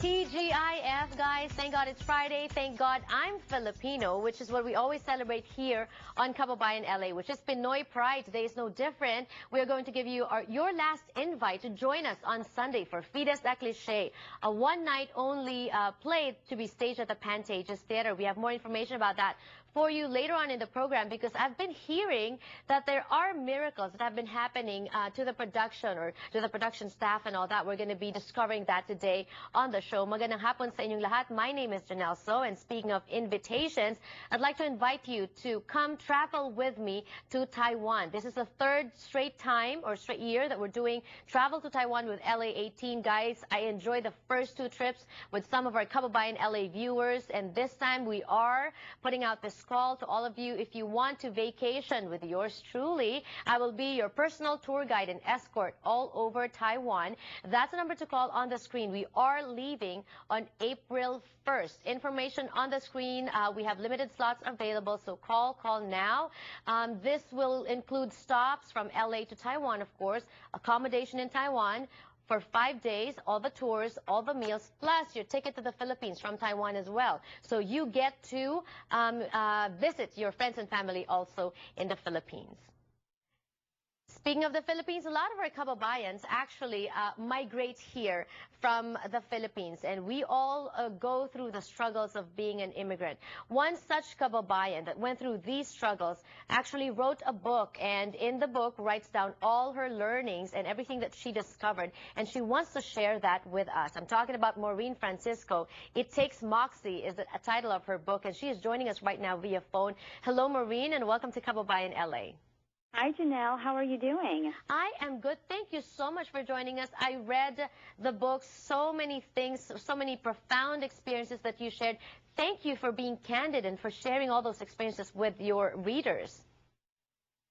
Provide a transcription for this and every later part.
TGIF, guys. Thank God it's Friday. Thank God I'm Filipino, which is what we always celebrate here on Kababayan, LA, which is Pinoy Pride. Today is no different. We are going to give you your last invite to join us on Sunday for Fides da Cliché, a one-night only play to be staged at the Pantages Theater. We have more information about that for you later on in the program, because I've been hearing that there are miracles that have been happening to the production or to the production staff and all that. We're going to be discovering that today on the show. Magandang hapon sa inyong lahat. My name is Janelle So, and speaking of invitations, I'd like to invite you to come travel with me to Taiwan. This is the third straight time or straight year that we're doing Travel to Taiwan with LA 18. Guys, I enjoyed the first two trips with some of our Kababayan LA viewers, and this time we are putting out this call to all of you. If you want to vacation with yours truly, I will be your personal tour guide and escort all over Taiwan. That's the number to call on the screen. We are leaving on April 1st. Information on the screen. We have limited slots available, so call now. This will include stops from LA to Taiwan, of course, accommodation in Taiwan for 5 days, all the tours, all the meals, plus your ticket to the Philippines from Taiwan as well. So you get to visit your friends and family also in the Philippines. Speaking of the Philippines, a lot of our Kababayans actually migrate here from the Philippines, and we all go through the struggles of being an immigrant. One such Kababayan that went through these struggles actually wrote a book, and in the book writes down all her learnings and everything that she discovered, and she wants to share that with us. I'm talking about Maureen Francisco. It Takes Moxie is the title of her book, and she is joining us right now via phone. Hello, Maureen, and welcome to Kababayan LA. Hi, Janelle. How are you doing? I am good. Thank you so much for joining us. I read the book, so many things, so many profound experiences that you shared. Thank you for being candid and for sharing all those experiences with your readers.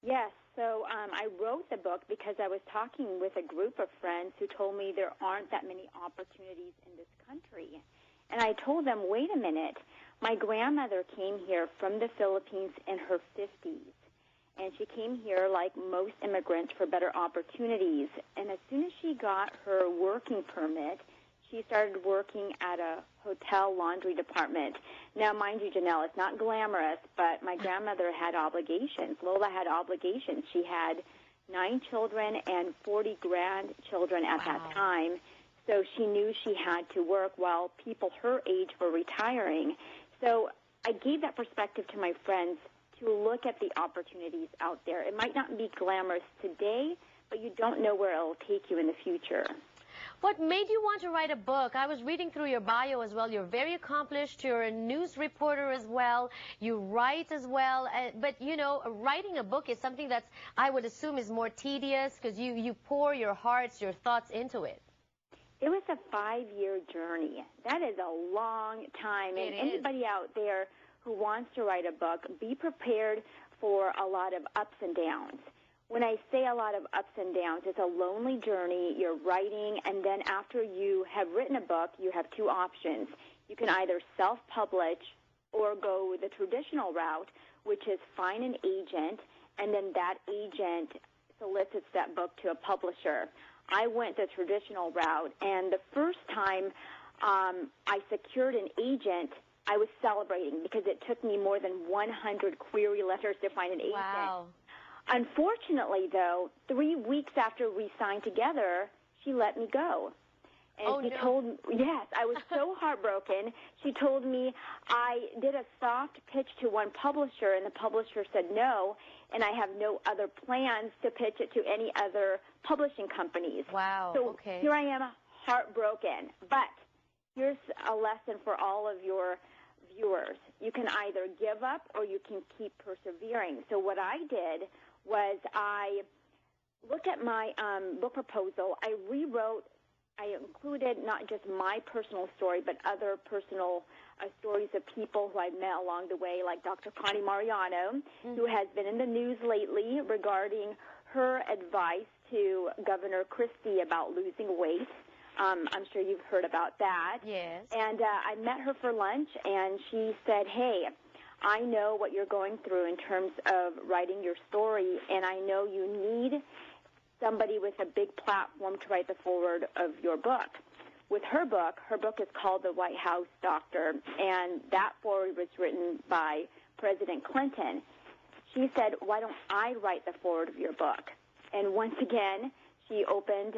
Yes. So I wrote the book because I was talking with a group of friends who told me there aren't that many opportunities in this country. And I told them, wait a minute. My grandmother came here from the Philippines in her 50s. And she came here, like most immigrants, for better opportunities. And as soon as she got her working permit, she started working at a hotel laundry department. Now, mind you, Janelle, it's not glamorous, but my grandmother had obligations. Lola had obligations. She had 9 children and 40 grandchildren at that time. So she knew she had to work while people her age were retiring. So I gave that perspective to my friends to look at the opportunities out there. It might not be glamorous today, but you don't know where it will take you in the future. What made you want to write a book? I was reading through your bio as well. You're very accomplished. You're a news reporter as well. You write as well. But, you know, writing a book is something that's, I would assume, is more tedious because you pour your hearts, your thoughts into it. It was a 5-year journey. That is a long time. And anybody out there who wants to write a book, be prepared for a lot of ups and downs. When I say a lot of ups and downs, it's a lonely journey. You're writing, and then after you have written a book, you have 2 options. You can either self-publish or go the traditional route, which is find an agent, and then that agent solicits that book to a publisher. I went the traditional route, and the first time I secured an agent, I was celebrating because it took me more than 100 query letters to find an agent. Wow. Unfortunately, though, 3 weeks after we signed together, she let me go. And she told me, yes, I was so heartbroken. She told me I did a soft pitch to one publisher, and the publisher said no, and I have no other plans to pitch it to any other publishing companies. Wow, so here I am, heartbroken. But here's a lesson for all of your viewers. You can either give up or you can keep persevering. So what I did was I looked at my book proposal. I included not just my personal story, but other personal stories of people who I met along the way, like Dr. Connie Mariano, who has been in the news lately regarding her advice to Governor Christie about losing weight. I'm sure you've heard about that. Yes. And I met her for lunch, and she said, hey, I know what you're going through in terms of writing your story, and I know you need somebody with a big platform to write the foreword of your book. with her book is called The White House Doctor, and that foreword was written by President Clinton. She said, why don't I write the foreword of your book? And once again, she opened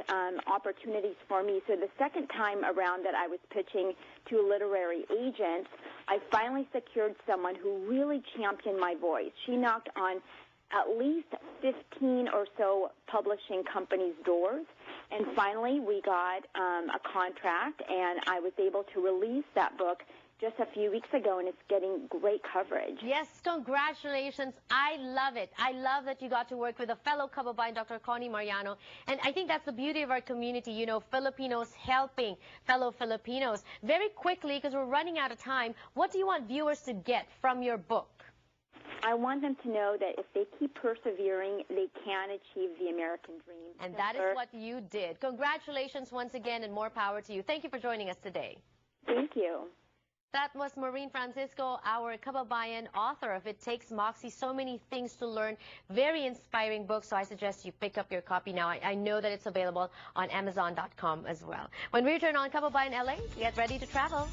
opportunities for me. So the second time around that I was pitching to literary agents, I finally secured someone who really championed my voice. She knocked on at least 15 or so publishing companies' doors. And finally, we got a contract, and I was able to release that book just a few weeks ago, and it's getting great coverage. Yes, congratulations. I love it. I love that you got to work with a fellow Kababayan, Dr. Connie Mariano. And I think that's the beauty of our community, you know, Filipinos helping fellow Filipinos. Very quickly, because we're running out of time, what do you want viewers to get from your book? I want them to know that if they keep persevering, they can achieve the American dream. And that is what you did. Congratulations once again, and more power to you. Thank you for joining us today. Thank you. That was Maureen Francisco, our Kababayan author of It Takes Moxie. So many things to learn. Very inspiring book, so I suggest you pick up your copy now. I know that it's available on Amazon.com as well. When we return on Kababayan LA, get ready to travel.